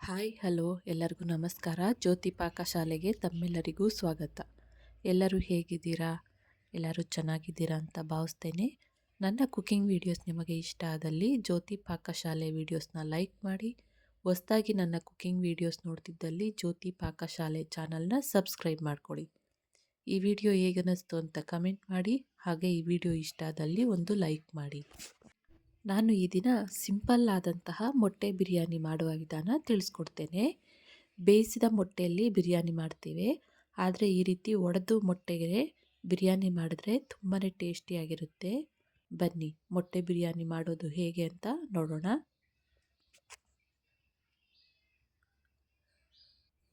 Hi hello ಎಲ್ಲರಿಗೂ ನಮಸ್ಕಾರ. ಜ್ಯೋತಿ ಪಾಕಶಾಲೆಗೆ ತಮ್ಮೆಲ್ಲರಿಗೂ ಸ್ವಾಗತ. ಎಲ್ಲರೂ ಹೇಗಿದ್ದೀರಾ? ಎಲ್ಲರೂ ಚೆನ್ನಾಗಿದ್ದೀರಾ ಅಂತ ಭಾವಿಸ್ತೇನೆ. ನನ್ನ ಕುಕಿಂಗ್ ವಿಡಿಯೋಸ್ ನಿಮಗೆ ಇಷ್ಟ ಆದಲ್ಲಿ ಜ್ಯೋತಿ ಪಾಕಶಾಲೆ ವಿಡಿಯೋಸ್ನ ಲೈಕ್ ಮಾಡಿ. ಹೊಸದಾಗಿ ನನ್ನ ಕುಕಿಂಗ್ ವಿಡಿಯೋಸ್ ನೋಡ್ತಿದ್ದಲ್ಲಿ ಜ್ಯೋತಿ ಪಾಕಶಾಲೆ ಚಾನಲ್ನ ಸಬ್ಸ್ಕ್ರೈಬ್ ಮಾಡ್ಕೊಳ್ಳಿ. ಈ ವಿಡಿಯೋ ಹೇಗನ್ನಿಸ್ತು ಅಂತ ಕಮೆಂಟ್ ಮಾಡಿ. ಹಾಗೆ ಈ ವಿಡಿಯೋ ಇಷ್ಟ ಆದಲ್ಲಿ ಒಂದು ಲೈಕ್ ಮಾಡಿ. ನಾನು ಈ ದಿನ ಸಿಂಪಲ್ ಆದಂತಹ ಮೊಟ್ಟೆ ಬಿರಿಯಾನಿ ಮಾಡುವ ವಿಧಾನ ತಿಳಿಸ್ಕೊಡ್ತೇನೆ. ಬೇಯಿಸಿದ ಮೊಟ್ಟೆಯಲ್ಲಿ ಬಿರಿಯಾನಿ ಮಾಡ್ತೀವಿ, ಆದರೆ ಈ ರೀತಿ ಒಡೆದು ಮೊಟ್ಟೆಗೆ ಬಿರಿಯಾನಿ ಮಾಡಿದ್ರೆ ತುಂಬಾ ಟೇಸ್ಟಿಯಾಗಿರುತ್ತೆ. ಬನ್ನಿ ಮೊಟ್ಟೆ ಬಿರಿಯಾನಿ ಮಾಡೋದು ಹೇಗೆ ಅಂತ ನೋಡೋಣ.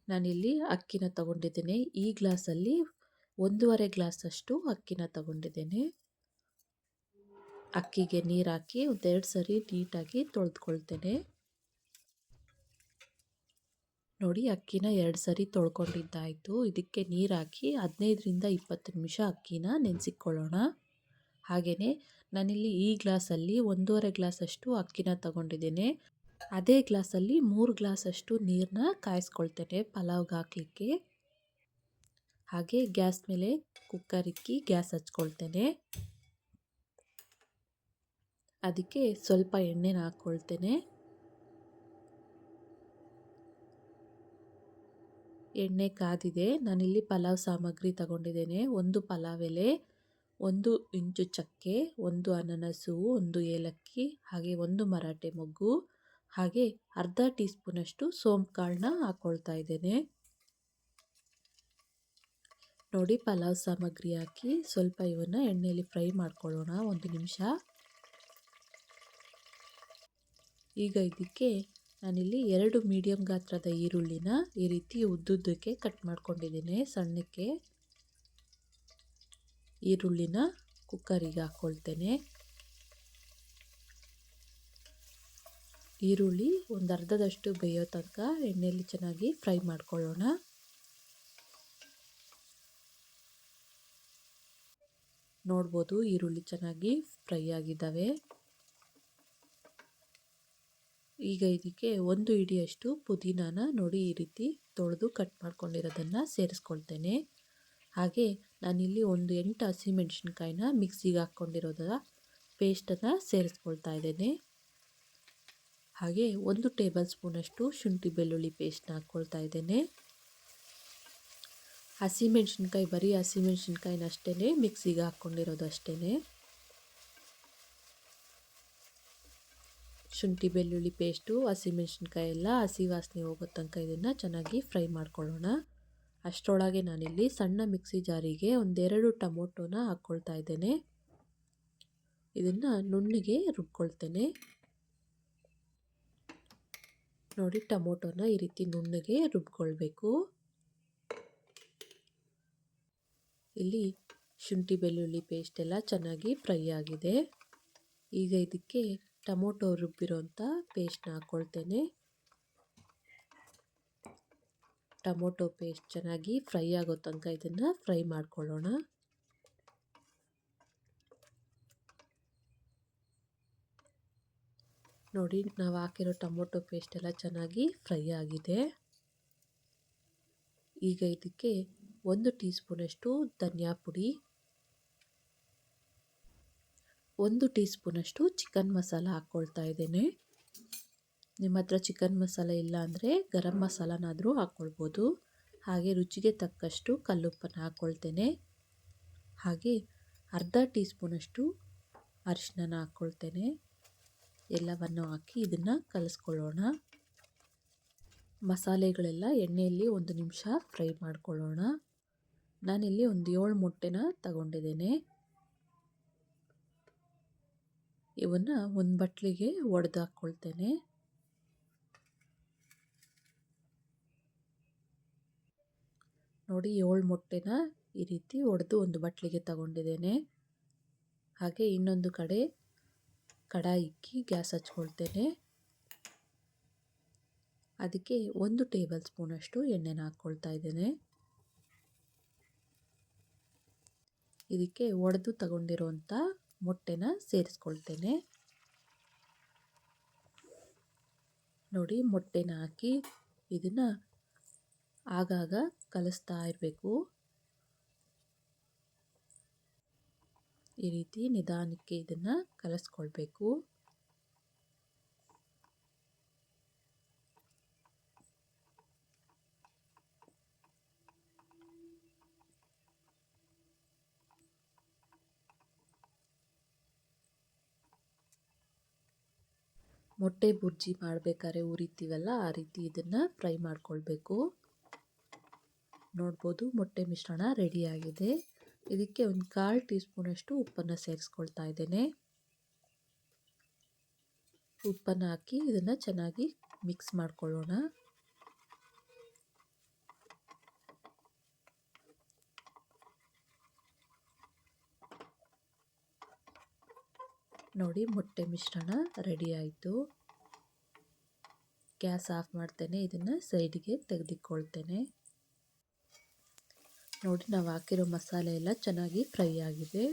ನಾನಿಲ್ಲಿ ಅಕ್ಕಿನ ತಗೊಂಡಿದ್ದೇನೆ. ಈ ಗ್ಲಾಸಲ್ಲಿ 1.5 ಗ್ಲಾಸಷ್ಟು ಅಕ್ಕಿನ ತಗೊಂಡಿದ್ದೇನೆ. ಅಕ್ಕಿಗೆ ನೀರು ಹಾಕಿ ಒಂದೆರಡು ಸರಿ ನೀಟಾಗಿ ತೊಳೆದುಕೊಳ್ತೇನೆ. ನೋಡಿ, ಅಕ್ಕಿನ 2 ಸರಿ ತೊಳ್ಕೊಂಡಿದ್ದಾಯಿತು. ಇದಕ್ಕೆ ನೀರು ಹಾಕಿ 15ರಿಂದ 20 ನಿಮಿಷ ಅಕ್ಕಿನ ನೆನೆಸಿಕೊಳ್ಳೋಣ. ಹಾಗೆಯೇ ನಾನಿಲ್ಲಿ ಈ ಗ್ಲಾಸಲ್ಲಿ 1.5 ಗ್ಲಾಸಷ್ಟು ಅಕ್ಕಿನ ತಗೊಂಡಿದ್ದೇನೆ. ಅದೇ ಗ್ಲಾಸಲ್ಲಿ 3 ಗ್ಲಾಸಷ್ಟು ನೀರನ್ನ ಕಾಯಿಸ್ಕೊಳ್ತೇನೆ ಪಲಾವ್ಗೆ ಹಾಕಲಿಕ್ಕೆ. ಹಾಗೆ ಗ್ಯಾಸ್ ಮೇಲೆ ಕುಕ್ಕರ್ ಇಕ್ಕಿ ಗ್ಯಾಸ್ ಹಚ್ಕೊಳ್ತೇನೆ. ಅದಕ್ಕೆ ಸ್ವಲ್ಪ ಎಣ್ಣೆನ ಹಾಕ್ಕೊಳ್ತೇನೆ. ಎಣ್ಣೆ ಕಾದಿದೆ. ನಾನಿಲ್ಲಿ ಪಲಾವ್ ಸಾಮಗ್ರಿ ತಗೊಂಡಿದ್ದೇನೆ. 1 ಪಲಾವ್ ಎಲೆ, 1 ಇಂಚು ಚಕ್ಕೆ, 1 ಅನನಸು, 1 ಏಲಕ್ಕಿ, ಹಾಗೆ 1 ಮರಾಠೆ ಮೊಗ್ಗು, ಹಾಗೆ ಅರ್ಧ ಟೀ ಸ್ಪೂನಷ್ಟು ಸೋಂಪು ಕಾಳನ್ನ ಹಾಕ್ಕೊಳ್ತಾ ಇದ್ದೇನೆ. ನೋಡಿ, ಪಲಾವ್ ಸಾಮಗ್ರಿ ಹಾಕಿ ಸ್ವಲ್ಪ ಇವನ್ನ ಎಣ್ಣೆಯಲ್ಲಿ ಫ್ರೈ ಮಾಡ್ಕೊಳ್ಳೋಣ 1 ನಿಮಿಷ. ಈಗ ಇದಕ್ಕೆ ನಾನಿಲ್ಲಿ 2 ಮೀಡಿಯಂ ಗಾತ್ರದ ಈರುಳ್ಳಿನ ಈ ರೀತಿ ಉದ್ದುದ್ದಕ್ಕೆ ಕಟ್ ಮಾಡ್ಕೊಂಡಿದ್ದೇನೆ ಸಣ್ಣಕ್ಕೆ. ಈರುಳ್ಳಿನ ಕುಕ್ಕರಿಗೆ ಹಾಕ್ಕೊಳ್ತೇನೆ. ಈರುಳ್ಳಿ ಒಂದು ಅರ್ಧದಷ್ಟು ಬೇಯೋ ತನಕ ಎಣ್ಣೆಯಲ್ಲಿ ಚೆನ್ನಾಗಿ ಫ್ರೈ ಮಾಡ್ಕೊಳ್ಳೋಣ. ನೋಡ್ಬೋದು, ಈರುಳ್ಳಿ ಚೆನ್ನಾಗಿ ಫ್ರೈ ಆಗಿದ್ದಾವೆ. ಈಗ ಇದಕ್ಕೆ 1 ಹಿಡಿಯಷ್ಟು ಪುದೀನಾನ ನೋಡಿ ಈ ರೀತಿ ತೊಳೆದು ಕಟ್ ಮಾಡ್ಕೊಂಡಿರೋದನ್ನು ಸೇರಿಸ್ಕೊಳ್ತೇನೆ. ಹಾಗೆ ನಾನಿಲ್ಲಿ 8 ಹಸಿಮೆಣಸಿನ್ಕಾಯಿನ ಮಿಕ್ಸಿಗೆ ಹಾಕ್ಕೊಂಡಿರೋದರ ಪೇಸ್ಟನ್ನು ಸೇರಿಸ್ಕೊಳ್ತಾ ಇದ್ದೇನೆ. ಹಾಗೆ 1 ಟೇಬಲ್ ಸ್ಪೂನಷ್ಟು ಶುಂಠಿ ಬೆಳ್ಳುಳ್ಳಿ ಪೇಸ್ಟ್ನ ಹಾಕ್ಕೊಳ್ತಾ ಇದ್ದೇನೆ. ಹಸಿಮೆಣಸಿನ್ಕಾಯಿ ಬರೀ ಹಸಿಮೆಣಸಿನ್ಕಾಯಿನ ಅಷ್ಟೇ ಮಿಕ್ಸಿಗೆ ಹಾಕ್ಕೊಂಡಿರೋದು ಅಷ್ಟೇ. ಶುಂಠಿ ಬೆಳ್ಳುಳ್ಳಿ ಪೇಸ್ಟು, ಹಸಿಮೆಣಸಿನ್ಕಾಯಿ ಎಲ್ಲ ಹಸಿ ವಾಸನೆ ಹೋಗೋ ತನಕ ಇದನ್ನು ಚೆನ್ನಾಗಿ ಫ್ರೈ ಮಾಡ್ಕೊಳ್ಳೋಣ. ಅಷ್ಟರೊಳಗೆ ನಾನಿಲ್ಲಿ ಸಣ್ಣ ಮಿಕ್ಸಿ ಜಾರಿಗೆ 1-2 ಟೊಮೊಟೊನ ಹಾಕ್ಕೊಳ್ತಾ ಇದ್ದೇನೆ. ಇದನ್ನು ನುಣ್ಣಗೆ ರುಬ್ಕೊಳ್ತೇನೆ. ನೋಡಿ, ಟೊಮೊಟೊನ ಈ ರೀತಿ ನುಣ್ಣಗೆ ರುಬ್ಕೊಳ್ಬೇಕು. ಇಲ್ಲಿ ಶುಂಠಿ ಬೆಳ್ಳುಳ್ಳಿ ಪೇಸ್ಟ್ ಎಲ್ಲ ಚೆನ್ನಾಗಿ ಫ್ರೈ ಆಗಿದೆ. ಈಗ ಇದಕ್ಕೆ ಟೊಮೊಟೊ ರುಬ್ಬಿರೋಂಥ ಪೇಸ್ಟ್ನ ಹಾಕ್ಕೊಳ್ತೇನೆ. ಟೊಮೊಟೊ ಪೇಸ್ಟ್ ಚೆನ್ನಾಗಿ ಫ್ರೈ ಆಗೋ ತನಕ ಇದನ್ನು ಫ್ರೈ ಮಾಡ್ಕೊಳ್ಳೋಣ. ನೋಡಿ, ನಾವು ಹಾಕಿರೋ ಟೊಮೊಟೊ ಪೇಸ್ಟ್ ಎಲ್ಲ ಚೆನ್ನಾಗಿ ಫ್ರೈ ಆಗಿದೆ. ಈಗ ಇದಕ್ಕೆ 1 ಟೀ ಸ್ಪೂನಷ್ಟು ಧನಿಯಾ ಪುಡಿ, 1 ಟೀ ಸ್ಪೂನಷ್ಟು ಚಿಕನ್ ಮಸಾಲ ಹಾಕ್ಕೊಳ್ತಾ ಇದ್ದೇನೆ. ನಿಮ್ಮ ಹತ್ರ ಚಿಕನ್ ಮಸಾಲ ಇಲ್ಲ ಅಂದರೆ ಗರಂ ಮಸಾಲನಾದರೂ ಹಾಕ್ಕೊಳ್ಬೋದು. ಹಾಗೆ ರುಚಿಗೆ ತಕ್ಕಷ್ಟು ಕಲ್ಲುಪ್ಪನ್ನು ಹಾಕ್ಕೊಳ್ತೇನೆ. ಹಾಗೆ ಅರ್ಧ ಟೀ ಸ್ಪೂನಷ್ಟು ಅರಿಶಿನ ಹಾಕ್ಕೊಳ್ತೇನೆ. ಎಲ್ಲವನ್ನು ಹಾಕಿ ಇದನ್ನು ಕಲಿಸ್ಕೊಳ್ಳೋಣ. ಮಸಾಲೆಗಳೆಲ್ಲ ಎಣ್ಣೆಯಲ್ಲಿ 1 ನಿಮಿಷ ಫ್ರೈ ಮಾಡ್ಕೊಳ್ಳೋಣ. ನಾನಿಲ್ಲಿ 7 ಮೊಟ್ಟೆನ ತಗೊಂಡಿದ್ದೇನೆ. ಇವನ್ನು ಒಂದು ಬಟ್ಲಿಗೆ ಒಡೆದು ಹಾಕ್ಕೊಳ್ತೇನೆ. ನೋಡಿ, 7 ಮೊಟ್ಟೆನ ಈ ರೀತಿ ಒಡೆದು ಒಂದು ಬಟ್ಲಿಗೆ ತಗೊಂಡಿದ್ದೇನೆ. ಹಾಗೆ ಇನ್ನೊಂದು ಕಡೆ ಕಡಾಯಿ ಇಕ್ಕಿ ಗ್ಯಾಸ್ ಹಚ್ಕೊಳ್ತೇನೆ. ಅದಕ್ಕೆ 1 ಟೇಬಲ್ ಸ್ಪೂನಷ್ಟು ಎಣ್ಣೆನ ಹಾಕ್ಕೊಳ್ತಾ ಇದ್ದೇನೆ. ಇದಕ್ಕೆ ಒಡೆದು ತಗೊಂಡಿರುವಂಥ ಮೊಟ್ಟೆನ ಸೇರಿಸ್ಕೊಳ್ತೇನೆ. ನೋಡಿ, ಮೊಟ್ಟೆನ ಹಾಕಿ ಇದನ್ನು ಆಗಾಗ ಕಲಿಸ್ತಾ ಇರಬೇಕು. ಈ ರೀತಿ ನಿಧಾನಕ್ಕೆ ಇದನ್ನು ಕಲಿಸ್ಕೊಳ್ಬೇಕು. ಮೊಟ್ಟೆ ಬುರ್ಜಿ ಮಾಡಬೇಕಾದ್ರೆ ಉರಿತೀವಲ್ಲ, ಆ ರೀತಿ ಇದನ್ನು ಫ್ರೈ ಮಾಡ್ಕೊಳ್ಬೇಕು. ನೋಡ್ಬೋದು ಮೊಟ್ಟೆ ಮಿಶ್ರಣ ರೆಡಿಯಾಗಿದೆ. ಇದಕ್ಕೆ ಒಂದು 1/4 ಟೀ ಸ್ಪೂನಷ್ಟು ಉಪ್ಪನ್ನು ಸೇರಿಸ್ಕೊಳ್ತಾ ಇದ್ದೇನೆ. ಉಪ್ಪನ್ನು ಹಾಕಿ ಇದನ್ನು ಚೆನ್ನಾಗಿ ಮಿಕ್ಸ್ ಮಾಡ್ಕೊಳ್ಳೋಣ. ನೋಡಿ ಮೊಟ್ಟೆ ಮಿಶ್ರಣ ರೆಡಿ ಆಯಿತು. ಗ್ಯಾಸ್ ಆಫ್ ಮಾಡ್ತೇನೆ. ಇದನ್ನು ಸೈಡಿಗೆ ತೆಗೆದುಕೊಳ್ತೇನೆ. ನೋಡಿ ನಾವು ಹಾಕಿರೋ ಮಸಾಲೆ ಎಲ್ಲ ಚೆನ್ನಾಗಿ ಫ್ರೈ ಆಗಿದೆ.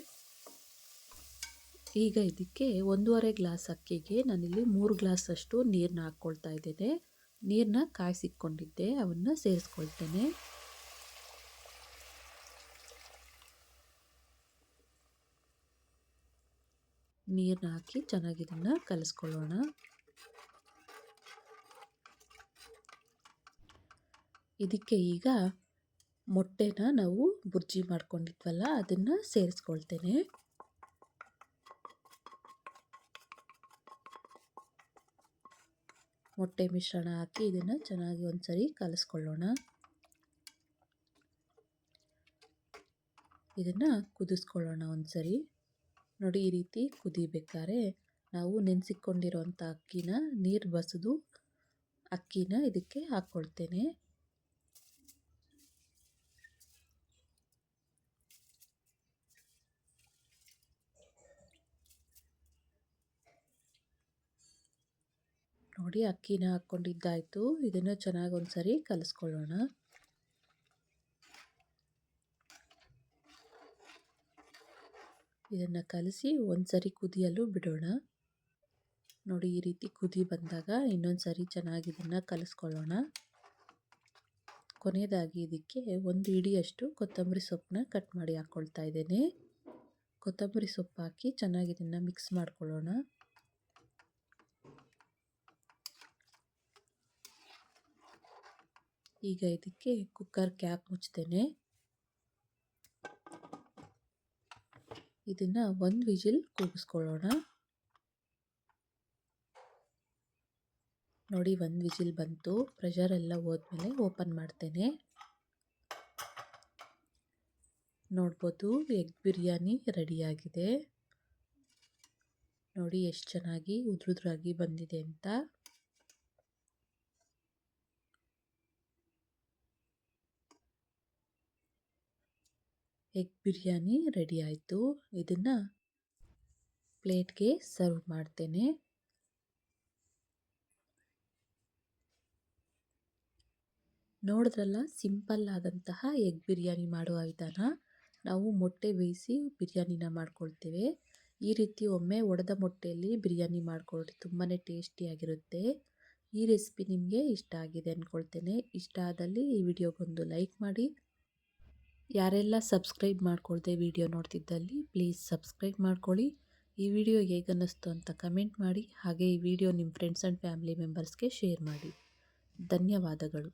ಈಗ ಇದಕ್ಕೆ 1.5 ಗ್ಲಾಸ್ ಅಕ್ಕಿಗೆ ನಾನಿಲ್ಲಿ 3 ಗ್ಲಾಸ್ ಅಷ್ಟು ನೀರನ್ನ ಹಾಕ್ಕೊಳ್ತಾ ಇದ್ದೇನೆ. ನೀರನ್ನ ಕಾಯಿಸಿಕೊಂಡಿದ್ದೆ, ಅವನ್ನು ಸೇರಿಸ್ಕೊಳ್ತೇನೆ. ನೀರನ್ನ ಹಾಕಿ ಚೆನ್ನಾಗಿ ಇದನ್ನು ಕಲಿಸ್ಕೊಳ್ಳೋಣ. ಇದಕ್ಕೆ ಈಗ ಮೊಟ್ಟೆನ ನಾವು ಬುರ್ಜಿ ಮಾಡ್ಕೊಂಡಿದ್ವಲ್ಲ, ಅದನ್ನು ಸೇರಿಸ್ಕೊಳ್ತೇನೆ. ಮೊಟ್ಟೆ ಮಿಶ್ರಣ ಹಾಕಿ ಇದನ್ನು ಚೆನ್ನಾಗಿ ಒಂದ್ಸರಿ ಕಲಿಸ್ಕೊಳ್ಳೋಣ. ಇದನ್ನು ಕುದಿಸ್ಕೊಳ್ಳೋಣ ಒಂದ್ಸರಿ. ನೋಡಿ ಈ ರೀತಿ ಕುದಿಬೇಕಾದ್ರೆ ನಾವು ನೆನೆಸಿಕೊಂಡಿರೋಂಥ ಅಕ್ಕಿನ ನೀರು ಬಸಿದು ಅಕ್ಕಿನ ಇದಕ್ಕೆ ಹಾಕ್ಕೊಳ್ತೇನೆ. ನೋಡಿ ಅಕ್ಕಿನ ಹಾಕ್ಕೊಂಡಿದ್ದಾಯಿತು. ಇದನ್ನು ಚೆನ್ನಾಗಿ ಒಂದ್ಸರಿ ಕಲಿಸ್ಕೊಳ್ಳೋಣ. ಇದನ್ನು ಕಲಸಿ ಒಂದ್ಸರಿ ಕುದಿಯಲು ಬಿಡೋಣ. ನೋಡಿ ಈ ರೀತಿ ಕುದಿ ಬಂದಾಗ ಇನ್ನೊಂದು ಸರಿ ಚೆನ್ನಾಗಿ ಇದನ್ನು ಕಲಿಸ್ಕೊಳ್ಳೋಣ. ಕೊನೆಯದಾಗಿ ಇದಕ್ಕೆ 1 ಹಿಡಿಯಷ್ಟು ಕೊತ್ತಂಬರಿ ಸೊಪ್ಪನ್ನ ಕಟ್ ಮಾಡಿ ಹಾಕ್ಕೊಳ್ತಾ ಇದ್ದೇನೆ. ಕೊತ್ತಂಬರಿ ಸೊಪ್ಪು ಹಾಕಿ ಚೆನ್ನಾಗಿ ಇದನ್ನು ಮಿಕ್ಸ್ ಮಾಡ್ಕೊಳ್ಳೋಣ. ಈಗ ಇದಕ್ಕೆ ಕುಕ್ಕರ್ ಕ್ಯಾಪ್ ಮುಚ್ತೇನೆ. ಇದನ್ನು 1 ವಿಜಿಲ್ ಕೂಗಿಸ್ಕೊಳ್ಳೋಣ. ನೋಡಿ 1 ವಿಜಿಲ್ ಬಂತು. ಪ್ರೆಷರ್ ಎಲ್ಲ ಹೋದ್ಮೇಲೆ ಓಪನ್ ಮಾಡ್ತೇನೆ. ನೋಡ್ಬೋದು ಎಗ್ ಬಿರಿಯಾನಿ ರೆಡಿಯಾಗಿದೆ. ನೋಡಿ ಎಷ್ಟು ಚೆನ್ನಾಗಿ ಉದುರುದ್ರಾಗಿ ಬಂದಿದೆ ಅಂತ. ಎಗ್ ಬಿರಿಯಾನಿ ರೆಡಿ ಆಯಿತು. ಇದನ್ನು ಪ್ಲೇಟ್ಗೆ ಸರ್ವ್ ಮಾಡ್ತೇನೆ. ನೋಡಿದ್ರಲ್ಲ, ಸಿಂಪಲ್ ಆದಂತಹ ಎಗ್ ಬಿರಿಯಾನಿ ಮಾಡುವ ವಿಧಾನ. ನಾವು ಮೊಟ್ಟೆ ಬೇಯಿಸಿ ಬಿರಿಯಾನಿನ ಮಾಡ್ಕೊಳ್ತೇವೆ. ಈ ರೀತಿ ಒಮ್ಮೆ ಒಡೆದ ಮೊಟ್ಟೆಯಲ್ಲಿ ಬಿರಿಯಾನಿ ಮಾಡ್ಕೊಳ್ಳಿ, ತುಂಬಾ ಟೇಸ್ಟಿಯಾಗಿರುತ್ತೆ. ಈ ರೆಸಿಪಿ ನಿಮಗೆ ಇಷ್ಟ ಆಗಿದೆ ಅಂದ್ಕೊಳ್ತೇನೆ. ಇಷ್ಟ ಆದಲ್ಲಿ ಈ ವಿಡಿಯೋಗೊಂದು ಲೈಕ್ ಮಾಡಿ. ಯಾರೆಲ್ಲ ಸಬ್ಸ್ಕ್ರೈಬ್ ಮಾಡ್ಕೊಳ್ದೆ ವಿಡಿಯೋ ನೋಡ್ತಿದ್ದಲ್ಲಿ ಪ್ಲೀಸ್ ಸಬ್ಸ್ಕ್ರೈಬ್ ಮಾಡ್ಕೊಳ್ಳಿ. ಈ ವಿಡಿಯೋ ಹೇಗನ್ನಿಸ್ತು ಅಂತ ಕಮೆಂಟ್ ಮಾಡಿ. ಹಾಗೆ ಈ ವಿಡಿಯೋ ನಿಮ್ಮ ಫ್ರೆಂಡ್ಸ್ ಆ್ಯಂಡ್ ಫ್ಯಾಮಿಲಿ ಮೆಂಬರ್ಸ್ಗೆ ಶೇರ್ ಮಾಡಿ. ಧನ್ಯವಾದಗಳು.